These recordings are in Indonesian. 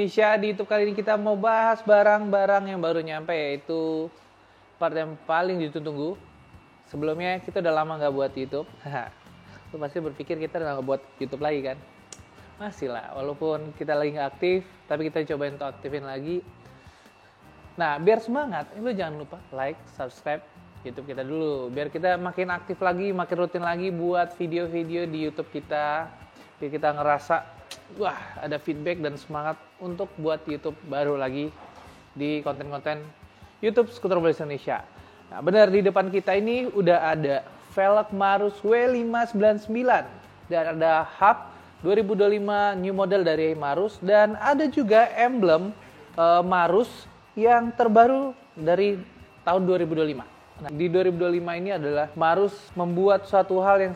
Indonesia. Di YouTube kali ini kita mau bahas barang-barang yang baru nyampe, yaitu part yang paling ditunggu. Sebelumnya kita udah lama nggak buat YouTube. Lu pasti berpikir kita udah nggak buat YouTube lagi kan? Masih lah, walaupun kita lagi nggak aktif, tapi kita cobain untuk aktifin lagi. Nah, biar semangat, lu jangan lupa like, subscribe YouTube kita dulu. Biar kita makin aktif lagi, makin rutin lagi buat video-video di YouTube kita. Biar kita ngerasa wah, ada feedback dan semangat untuk buat YouTube baru lagi di konten-konten YouTube Skuter Mobilis Indonesia. Nah, benar di depan kita ini udah ada velg Marus W599 dan ada hub 2025 new model dari Marus dan ada juga emblem Marus yang terbaru dari tahun 2025. Nah, di 2025 ini adalah Marus membuat suatu hal yang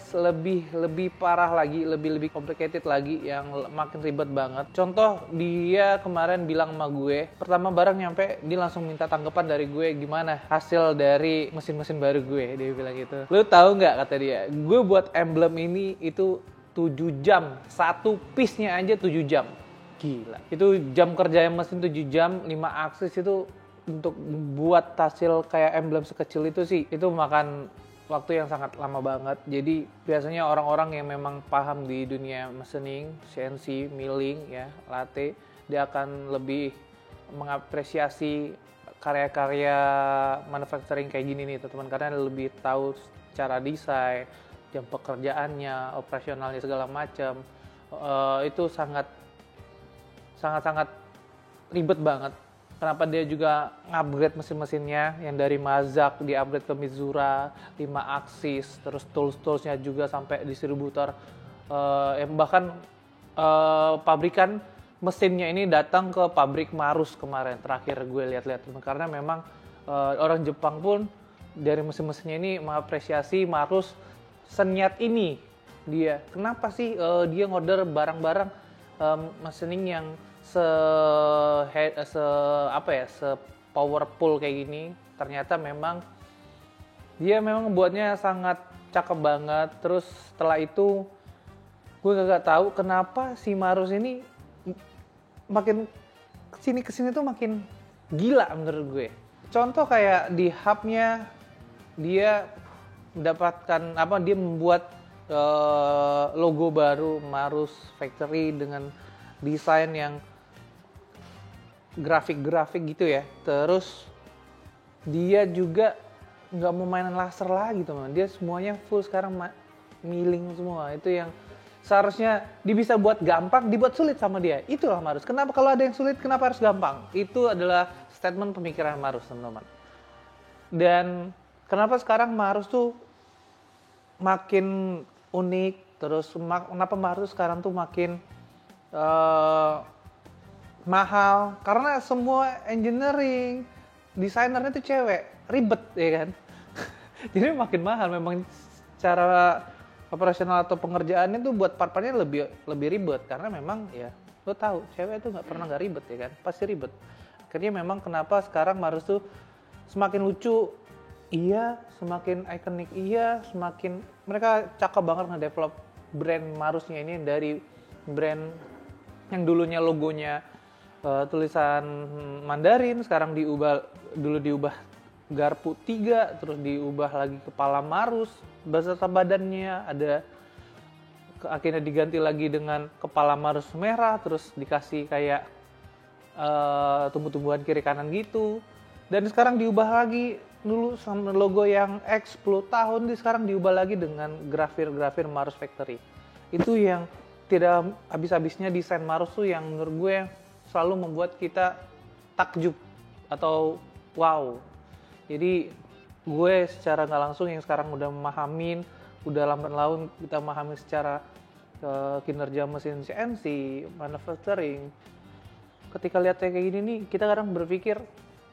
lebih parah lagi, lebih complicated lagi, yang makin ribet banget. Contoh, dia kemarin bilang sama gue, pertama barang nyampe, dia langsung minta tanggapan dari gue gimana hasil dari mesin-mesin baru gue. Dia bilang gitu. Lu tahu nggak, kata dia, gue buat emblem ini itu 7 jam, satu piece-nya aja 7 jam. Gila. Itu jam kerja mesin 7 jam, 5 aksis itu untuk buat hasil kayak emblem sekecil itu sih, itu makan waktu yang sangat lama banget. Jadi biasanya orang-orang yang memang paham di dunia machining, CNC, milling, ya, lathe, dia akan lebih mengapresiasi karya-karya manufacturing kayak gini nih teman-teman, karena lebih tahu cara desain, jam pekerjaannya, operasionalnya segala macam. Itu sangat ribet banget. Kenapa dia juga upgrade mesin-mesinnya yang dari Mazak di-upgrade ke Mizura 5 aksis, terus tools-toolsnya juga sampai distributor, bahkan pabrikan mesinnya ini datang ke pabrik Marus kemarin, terakhir gue lihat-lihat. Karena memang orang Jepang pun dari mesin-mesinnya ini mengapresiasi Marus seniat ini dia. Kenapa sih dia ngorder barang-barang machining yang se powerful kayak gini? Ternyata memang dia memang buatnya sangat cakep banget. Terus setelah itu gue gak tahu kenapa si Marus ini makin kesini tuh makin gila menurut gue. Contoh kayak di hubnya dia mendapatkan dia membuat logo baru Marus Factory dengan desain yang grafik gitu ya. Terus dia juga nggak mau mainan laser lagi teman. Dia semuanya full sekarang milling semua. Itu yang seharusnya dia bisa buat gampang, dibuat sulit sama dia. Itulah Marus. Kenapa kalau ada yang sulit, kenapa harus gampang? Itu adalah statement pemikiran Marus teman-teman. Dan kenapa sekarang Marus tuh makin unik, terus kenapa Marus sekarang tuh makin mahal, karena semua engineering desainernya tuh cewek, ribet ya kan. Jadi makin mahal. Memang cara operasional atau pengerjaannya tuh buat part-partnya lebih ribet, karena memang ya lo tahu cewek tuh nggak ribet ya kan, pasti ribet. Akhirnya memang kenapa sekarang Marus tuh semakin lucu iya, semakin ikonik iya, semakin mereka cakep banget nge-develop brand Marusnya ini. Dari brand yang dulunya logonya tulisan Mandarin, sekarang diubah garpu 3, terus diubah lagi kepala Marus beserta badannya, ada akhirnya diganti lagi dengan kepala Marus merah, terus dikasih kayak tumbuh-tumbuhan kiri kanan gitu. Dan sekarang diubah lagi, dulu sama logo yang X 10 tahun, sekarang diubah lagi dengan grafir Marus Factory. Itu yang tidak habis-habisnya desain Marus tuh yang menurut gue selalu membuat kita takjub atau wow. Jadi gue secara nggak langsung yang sekarang udah memahamin, udah lambat laun kita memahami secara kinerja mesin CNC, manufacturing. Ketika lihat kayak gini nih, kita kadang berpikir,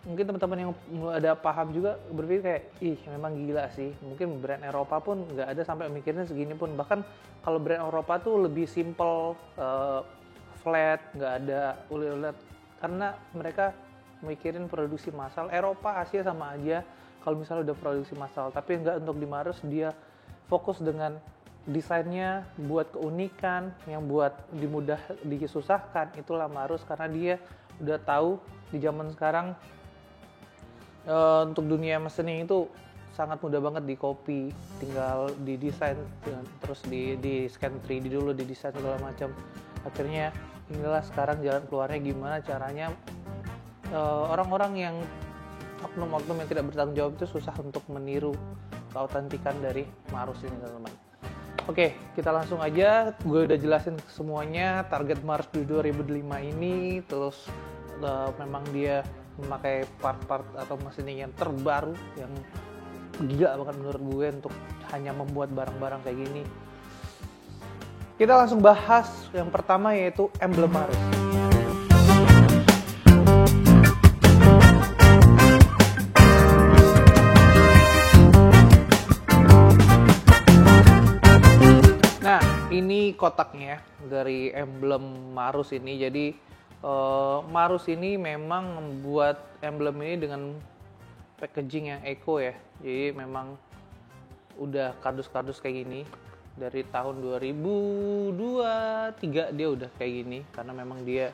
mungkin teman-teman yang ada paham juga berpikir kayak, ih memang gila sih. Mungkin brand Eropa pun nggak ada sampai mikirnya segini pun. Bahkan kalau brand Eropa tuh lebih simple, flat, nggak ada ulet-ulet. Karena mereka mikirin produksi massal. Eropa, Asia sama aja kalau misalnya udah produksi massal. Tapi nggak, untuk di Marus dia fokus dengan desainnya, buat keunikan, yang buat dimudah disusahkan, itulah Marus, karena dia udah tahu di zaman sekarang untuk dunia mesinnya itu sangat mudah banget di copy, tinggal didesain, terus di scan 3D dulu, didesain segala macam. Akhirnya inilah sekarang jalan keluarnya gimana caranya orang-orang yang oknum-oknum yang tidak bertanggung jawab itu susah untuk meniru keautentikan dari Marus ini, teman-teman. Oke, kita langsung aja. Gue udah jelasin semuanya, target Marus di 2005 ini, terus memang dia memakai part-part atau mesinnya yang terbaru, yang gila banget menurut gue untuk hanya membuat barang-barang kayak gini. Kita langsung bahas yang pertama, yaitu emblem Marus. Ini kotaknya dari emblem Marus ini. Jadi Marus ini memang membuat emblem ini dengan packaging yang eco ya. Jadi memang udah kardus-kardus kayak gini dari tahun 2023 dia udah kayak gini, karena memang dia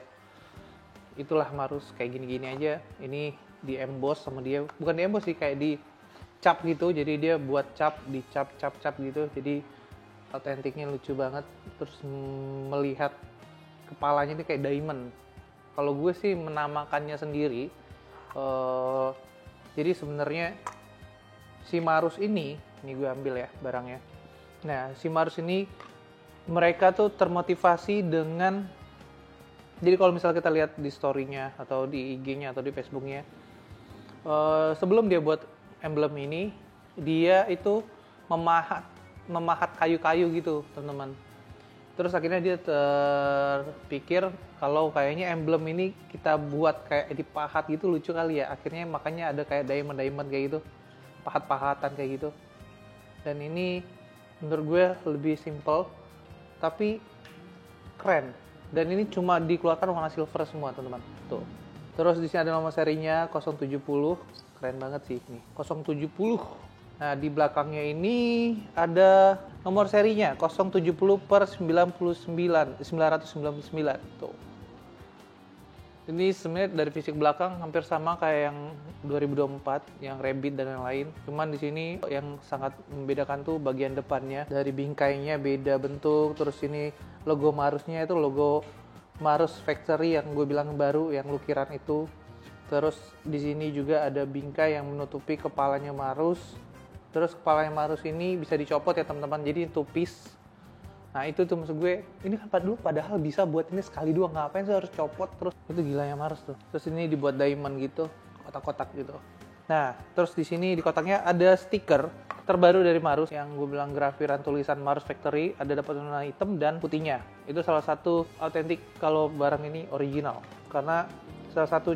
itulah Marus kayak gini-gini aja. Ini di emboss sama dia, bukan di emboss sih, kayak di cap gitu. Jadi dia buat cap, di cap gitu. Jadi autentiknya lucu banget. Terus melihat kepalanya ini kayak diamond. Kalau gue sih menamakannya sendiri. Jadi sebenarnya si Marus ini gue ambil ya barangnya. Nah, si Marus ini mereka tuh termotivasi dengan, jadi kalau misalnya kita lihat di story-nya atau di IG-nya atau di Facebook-nya, sebelum dia buat emblem ini, dia itu memahat kayu-kayu gitu, teman-teman. Terus akhirnya dia terpikir kalau kayaknya emblem ini kita buat kayak dipahat gitu, lucu kali ya. Akhirnya makanya ada kayak diamond kayak gitu, pahat-pahatan kayak gitu. Dan ini menurut gue lebih simple tapi keren. Dan ini cuma dikeluarkan warna silver semua, teman-teman. Tuh. Terus di sini ada nomor serinya 070. Keren banget sih ini. 070. Nah, di belakangnya ini ada nomor serinya 070/999. Tuh. Ini sebenarnya dari fisik belakang hampir sama kayak yang 2024, yang Rabbit dan yang lain. Cuman di sini yang sangat membedakan tuh bagian depannya. Dari bingkainya beda bentuk, terus ini logo Marusnya itu logo Marus Factory yang gue bilang baru, yang lukiran itu. Terus di sini juga ada bingkai yang menutupi kepalanya Marus. Terus kepalanya Marus ini bisa dicopot ya, teman-teman, jadi tupis. Nah itu tuh maksud gue, ini kan dulu padahal bisa buat ini sekali doang, ngapain sih harus copot terus? Itu gilanya Marus tuh. Terus ini dibuat diamond gitu, kotak-kotak gitu. Nah, terus di sini di kotaknya ada stiker terbaru dari Marus yang gue bilang grafiran tulisan Marus Factory, ada dapat warna hitam dan putihnya. Itu salah satu autentik kalau barang ini original. Karena salah satu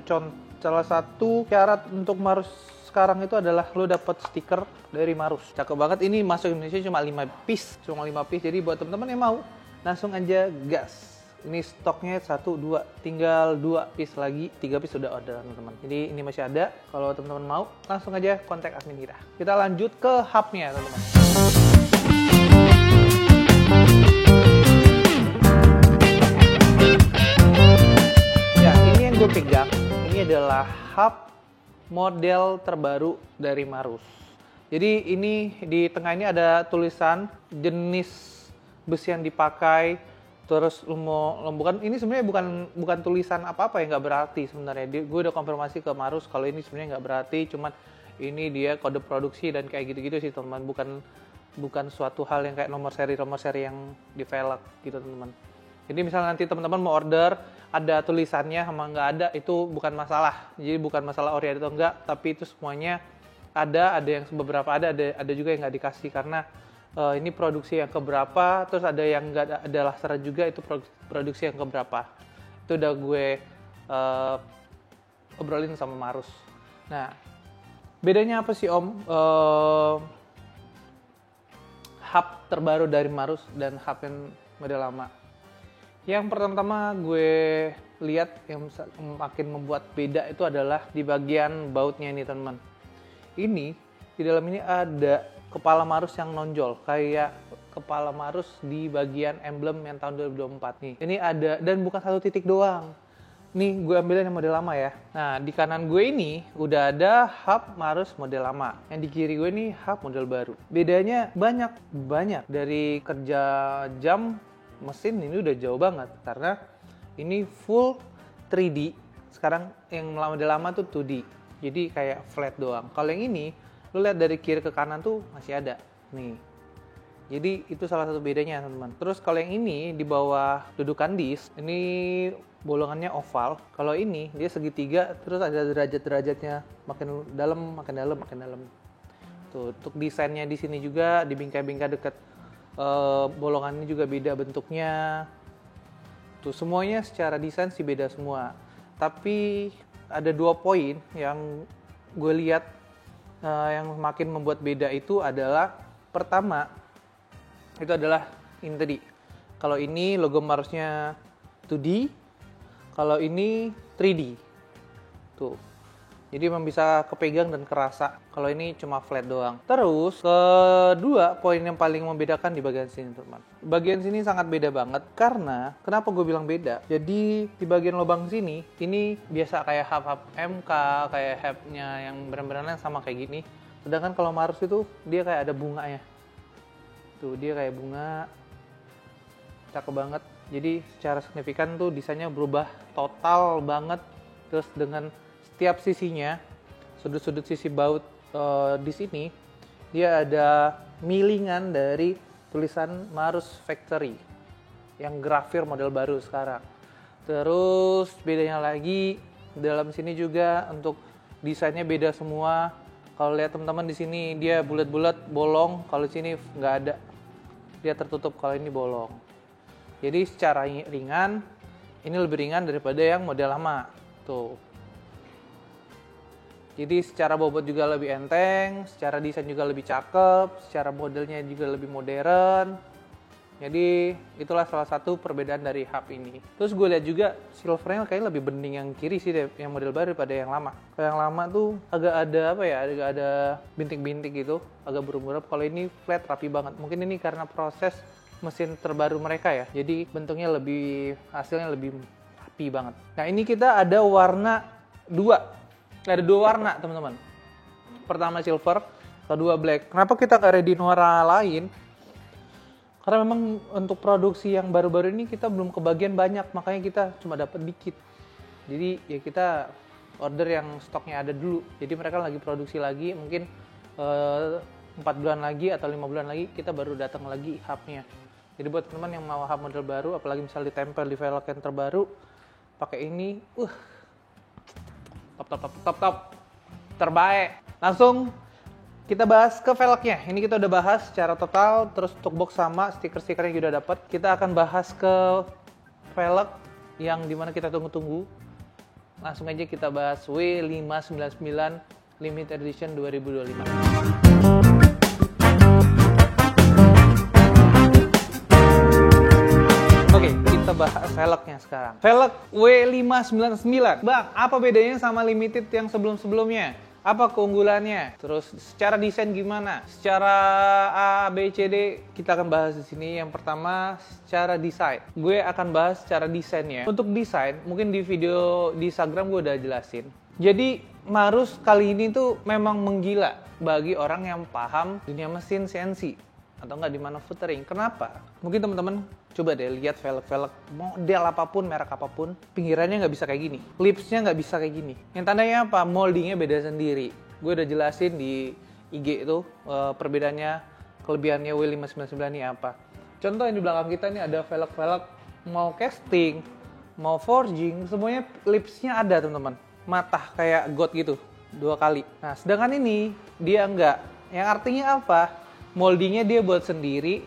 syarat untuk Marus sekarang itu adalah lo dapat stiker dari Marus. Cakep banget. Ini masuk Indonesia cuma 5 piece. Jadi buat teman-teman yang mau, langsung aja gas. Ini stoknya 1, 2. Tinggal 2 piece lagi. 3 piece sudah order, teman-teman. Jadi ini masih ada. Kalau teman-teman mau, langsung aja kontak admin kita. Kita lanjut ke hubnya, teman-teman. Ya, ini yang gue pegang. Ini adalah hub model terbaru dari Marus. Jadi ini di tengah ini ada tulisan jenis besi yang dipakai. Terus bukan, ini sebenarnya bukan tulisan apa-apa ya, nggak berarti sebenarnya. Gue udah konfirmasi ke Marus kalau ini sebenarnya nggak berarti, cuman ini dia kode produksi dan kayak gitu-gitu sih, teman. Bukan suatu hal yang kayak nomor seri yang di velg gitu, teman. Jadi misalnya nanti teman-teman mau order, ada tulisannya sama nggak ada, itu bukan masalah. Jadi bukan masalah ori atau enggak, tapi itu semuanya ada yang beberapa ada juga yang nggak dikasih karena ini produksi yang keberapa, terus ada yang nggak ada laseran juga, itu produksi yang keberapa. Itu udah gue obrolin sama Marus. Nah, bedanya apa sih Om? Hub terbaru dari Marus dan hub yang model lama. Yang pertama gue lihat yang makin membuat beda itu adalah di bagian bautnya ini, teman-teman. Ini di dalam ini ada kepala Marus yang nonjol, kayak kepala Marus di bagian emblem yang tahun 2024 nih. Ini ada, dan bukan satu titik doang. Nih gue ambilin yang model lama ya. Nah di kanan gue ini udah ada hub Marus model lama. Yang di kiri gue ini hub model baru. Bedanya banyak dari kerja jam mesin ini udah jauh banget. Karena ini full 3D. Sekarang yang model lama tuh 2D. Jadi kayak flat doang. Kalau yang ini lu lihat dari kiri ke kanan tuh masih ada. Nih. Jadi itu salah satu bedanya teman-teman. Terus kalau yang ini di bawah dudukan disk, ini bolongannya oval. Kalau ini dia segitiga, terus ada derajat-derajatnya, makin dalam. Tuh, untuk desainnya di sini juga di bingkai-bingkai dekat bolongannya juga beda bentuknya. Tuh semuanya secara desain sih beda semua. Tapi ada 2 poin yang gue lihat yang makin membuat beda itu adalah pertama itu adalah ini tadi. Kalau ini logo Marusnya 2D, kalau ini 3D. Tuh. Jadi memang bisa kepegang dan kerasa. Kalau ini cuma flat doang. Terus kedua poin yang paling membedakan di bagian sini, teman. Bagian sini sangat beda banget karena kenapa gue bilang beda? Jadi di bagian lubang sini ini biasa kayak hub-hub MK, kayak hubnya yang brand-brandnya sama kayak gini. Sedangkan kalau Marus itu dia kayak ada bunganya. Tuh dia kayak bunga, cakep banget. Jadi secara signifikan tuh desainnya berubah total banget. Terus dengan setiap sisinya, sudut-sudut sisi baut di sini dia ada milingan dari tulisan Marus Factory yang grafir model baru sekarang. Terus bedanya lagi dalam sini juga untuk desainnya beda semua. Kalau lihat teman-teman di sini dia bulat-bulat bolong, kalau di sini nggak ada, dia tertutup. Kalau ini bolong. Jadi secara ringan ini lebih ringan daripada yang model lama. Tuh. Jadi secara bobot juga lebih enteng, secara desain juga lebih cakep, secara modelnya juga lebih modern. Jadi itulah salah satu perbedaan dari hub ini. Terus gue lihat juga silvernya kayaknya lebih bening yang kiri sih deh, yang model baru daripada yang lama. Kalau yang lama tuh agak ada agak ada bintik-bintik gitu, agak berumurap. Kalau ini flat rapi banget. Mungkin ini karena proses mesin terbaru mereka ya. Jadi bentuknya hasilnya lebih rapi banget. Nah ini kita ada warna 2. Ada 2 warna teman-teman. Pertama silver, kedua black. Kenapa kita nggak ready warna lain? Karena memang untuk produksi yang baru-baru ini kita belum kebagian banyak, makanya kita cuma dapat dikit. Jadi ya kita order yang stoknya ada dulu. Jadi mereka lagi produksi lagi, mungkin 4 bulan lagi atau 5 bulan lagi kita baru datang lagi hubnya. Jadi buat teman yang mau hub model baru, apalagi misal ditempel di velg yang terbaru, pakai ini, top, terbaik. Langsung kita bahas ke velgnya. Ini kita udah bahas secara total, terus untuk box sama, stiker-stikernya juga udah dapat. Kita akan bahas ke velg yang dimana kita tunggu-tunggu. Langsung aja kita bahas W599 Limited Edition 2025. Oke, kita bahas velgnya sekarang. Velg W599. Bang, apa bedanya sama limited yang sebelum-sebelumnya? Apa keunggulannya? Terus secara desain gimana? Secara A, B, C, D kita akan bahas di sini. Yang pertama secara desain. Gue akan bahas secara desainnya. Untuk desain, mungkin di video di Instagram gue udah jelasin. Jadi Marus kali ini tuh memang menggila bagi orang yang paham dunia mesin CNC atau enggak di manufacturing. Kenapa? Mungkin teman-teman coba deh lihat velg-velg model apapun, merek apapun, pinggirannya nggak bisa kayak gini, lipsnya nggak bisa kayak gini. Yang tandanya apa? Moldingnya beda sendiri. Gue udah jelasin di IG itu perbedaannya, kelebihannya W599 ini apa. Contoh yang di belakang kita ini ada velg-velg mau casting, mau forging, semuanya lipsnya ada teman-teman. Matah kayak God gitu, 2 kali. Nah sedangkan ini dia enggak. Yang artinya apa? Moldingnya dia buat sendiri,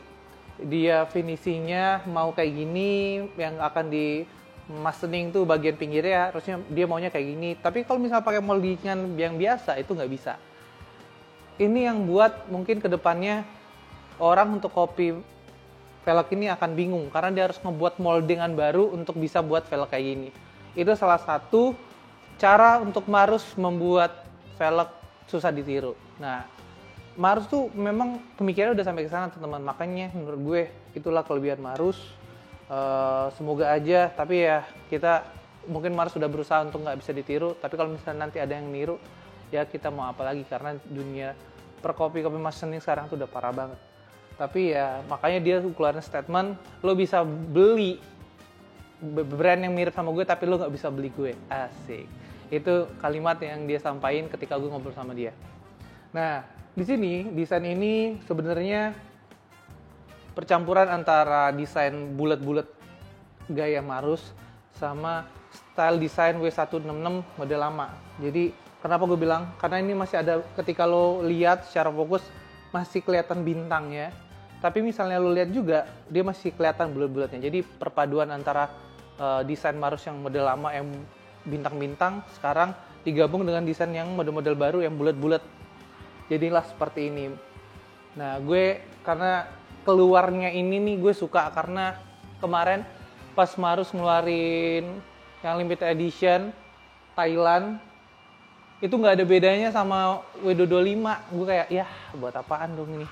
dia finishingnya mau kayak gini, yang akan di mastening tuh bagian pinggirnya harusnya dia maunya kayak gini. Tapi kalau misalnya pakai moldingan yang biasa itu nggak bisa. Ini yang buat mungkin kedepannya orang untuk copy velg ini akan bingung karena dia harus ngebuat moldingan baru untuk bisa buat velg kayak gini. Itu salah satu cara untuk Marus membuat velg susah ditiru. Nah, Marus tuh memang pemikirannya udah sampai ke sana teman-teman. Makanya menurut gue itulah kelebihan Marus. Semoga aja, tapi ya kita mungkin Marus sudah berusaha untuk nggak bisa ditiru. Tapi kalau misalnya nanti ada yang niru, ya kita mau apa lagi, karena dunia per kopi machining sekarang tuh udah parah banget. Tapi ya makanya dia keluarin statement, lo bisa beli brand yang mirip sama gue tapi lo nggak bisa beli gue. Asik. Itu kalimat yang dia sampaikan ketika gue ngobrol sama dia. Nah, di sini desain ini sebenarnya percampuran antara desain bulat-bulat gaya Marus sama style desain W166 model lama. Jadi kenapa gue bilang? Karena ini masih ada, ketika lo lihat secara fokus masih kelihatan bintangnya. Tapi misalnya lo lihat juga dia masih kelihatan bulat-bulatnya. Jadi perpaduan antara desain Marus yang model lama yang bintang-bintang sekarang digabung dengan desain yang model-model baru yang bulat-bulat. Jadilah seperti ini. Nah, gue karena keluarnya ini nih gue suka karena kemarin pas Marus ngeluarin yang limited edition Thailand itu nggak ada bedanya sama W225. Gue kayak, ya buat apaan dong ini.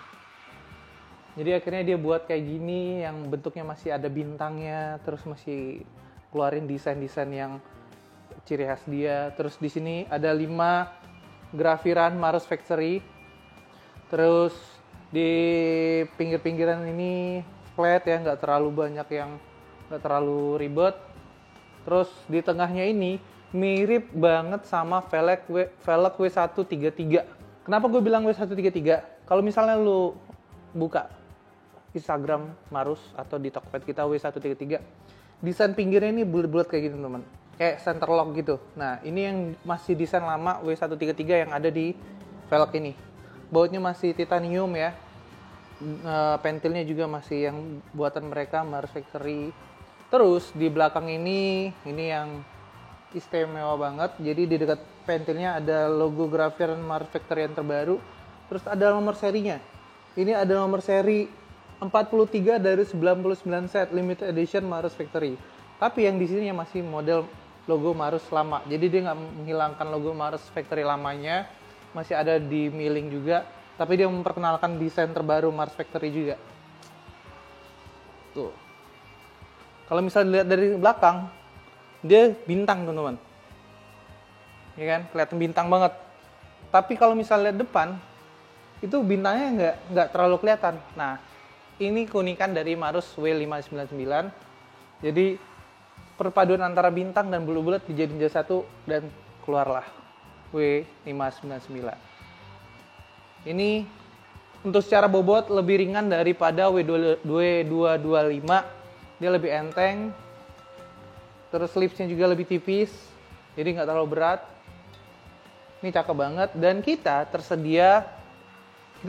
Jadi akhirnya dia buat kayak gini yang bentuknya masih ada bintangnya, terus masih keluarin desain-desain yang ciri khas dia. Terus di sini ada 5 grafiran Marus Factory. Terus di pinggir-pinggiran ini flat ya, nggak terlalu banyak yang nggak terlalu ribet. Terus di tengahnya ini mirip banget sama velg W133. Kenapa gue bilang W133? Kalau misalnya lu buka Instagram Marus atau di Tokped kita W133, desain pinggirnya ini bulat-bulat kayak gitu teman, kayak center lock gitu. Nah ini yang masih desain lama W133 yang ada di velg ini. Bautnya masih titanium ya, pentilnya juga masih yang buatan mereka Marus Factory. Terus di belakang ini yang istimewa banget. Jadi di dekat pentilnya ada logo grafiran Marus Factory yang terbaru. Terus ada nomor serinya. Ini ada nomor seri 43 dari 99 set limited edition Marus Factory. Tapi yang di sini masih model logo Marus lama. Jadi dia nggak menghilangkan logo Marus Factory lamanya. Masih ada di milling juga. Tapi dia memperkenalkan desain terbaru Marus Factory juga. Tuh. Kalau misalnya dilihat dari belakang, dia bintang teman-teman. Ya kan? Kelihatan bintang banget. Tapi kalau misalnya lihat depan, itu bintangnya nggak terlalu kelihatan. Nah, ini keunikan dari Marus W599. Jadi perpaduan antara bintang dan bulat-bulat dijadiin jadi satu dan keluarlah W599. Ini untuk secara bobot lebih ringan daripada W225. Dia lebih enteng. Terus lipsnya juga lebih tipis. Jadi nggak terlalu berat. Ini cakep banget. Dan kita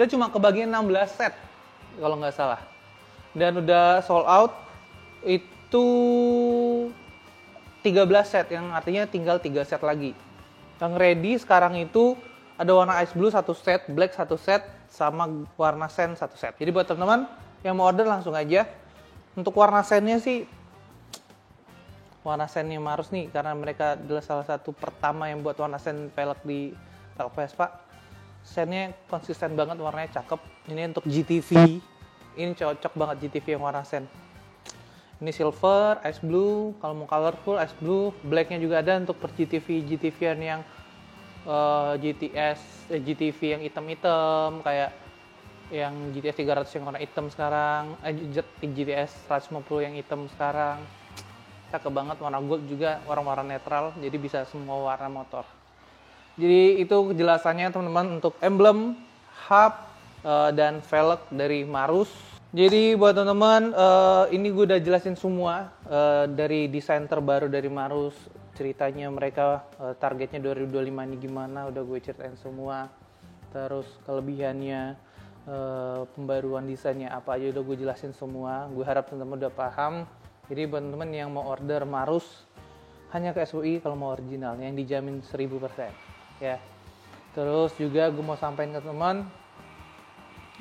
cuma kebagian 16 set kalau nggak salah. Dan udah sold out itu 13 set, yang artinya tinggal 3 set lagi. Yang ready sekarang itu ada warna ice blue 1 set, black 1 set, sama warna sand 1 set. Jadi buat teman-teman yang mau order langsung aja. Untuk warna sandnya sih, warna sandnya Marus nih, karena mereka adalah salah satu pertama yang buat warna sand velg di velg Vespa. Sandnya konsisten banget, warnanya cakep. Ini untuk GTV, ini cocok banget GTV yang warna sand. Ini silver, ice blue, kalau mau colorful ice blue, blacknya juga ada untuk per GTV-an yang GTV yang hitam-hitam, kayak yang GTS 300 yang warna hitam sekarang, GTS 150 yang hitam sekarang. Cakep banget, warna gold juga, warna-warna netral, jadi bisa semua warna motor. Jadi itu kejelasannya teman-teman untuk emblem, hub, dan velg dari Marus. Jadi buat teman-teman, ini gue udah jelasin semua dari desain terbaru dari Marus, ceritanya mereka, targetnya 2025 ini gimana, udah gue ceritain semua. Terus kelebihannya, pembaruan desainnya apa aja udah gue jelasin semua. Gue harap teman-teman udah paham. Jadi buat teman-teman yang mau order Marus, hanya ke SUI kalau mau originalnya yang dijamin 1000%. Ya, terus juga gue mau sampaikan ke teman,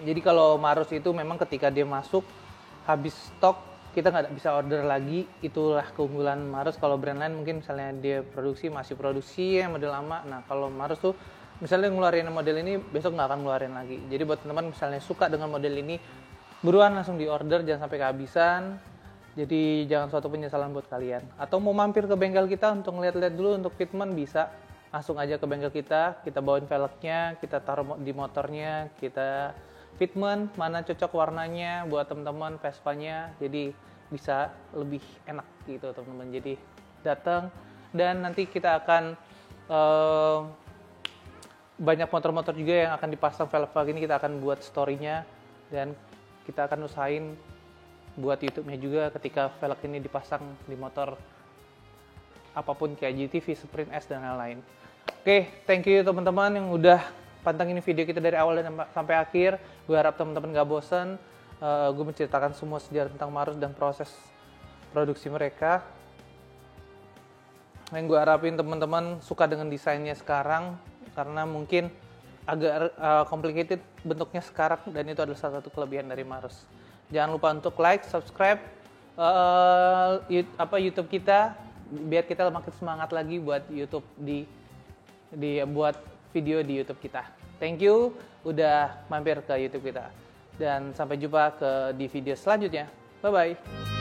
jadi kalau Marus itu memang ketika dia masuk habis stok kita nggak bisa order lagi. Itulah keunggulan Marus. Kalau brand lain mungkin misalnya dia masih produksi yang model lama. Nah kalau Marus tuh misalnya ngeluarin model ini, besok nggak akan ngeluarin lagi. Jadi buat teman-teman misalnya suka dengan model ini, buruan langsung di order, jangan sampai kehabisan. Jadi jangan suatu penyesalan buat kalian. Atau mau mampir ke bengkel kita untuk ngeliat-liat dulu untuk fitment, bisa langsung aja ke bengkel kita bawain velgnya, kita taruh di motornya, kita fitment mana cocok warnanya buat teman-teman Vespa-nya. Jadi bisa lebih enak gitu teman-teman. Jadi datang, dan nanti kita akan banyak motor-motor juga yang akan dipasang velg ini, kita akan buat story-nya, dan kita akan usahain buat YouTube-nya juga ketika velg ini dipasang di motor apapun kayak GTV, Sprint S dan lain-lain. Oke, thank you teman-teman yang udah pantengin video kita dari awal dan sampai akhir. Gue harap teman-teman gak bosan. Gue menceritakan semua sejarah tentang Marus dan proses produksi mereka. Yang gue harapin teman-teman suka dengan desainnya sekarang, karena mungkin agak complicated bentuknya sekarang, dan itu adalah salah satu kelebihan dari Marus. Jangan lupa untuk like, subscribe YouTube kita, biar kita makin semangat lagi buat YouTube buat video di YouTube kita. Thank you udah mampir ke YouTube kita, dan sampai jumpa di video selanjutnya. Bye bye.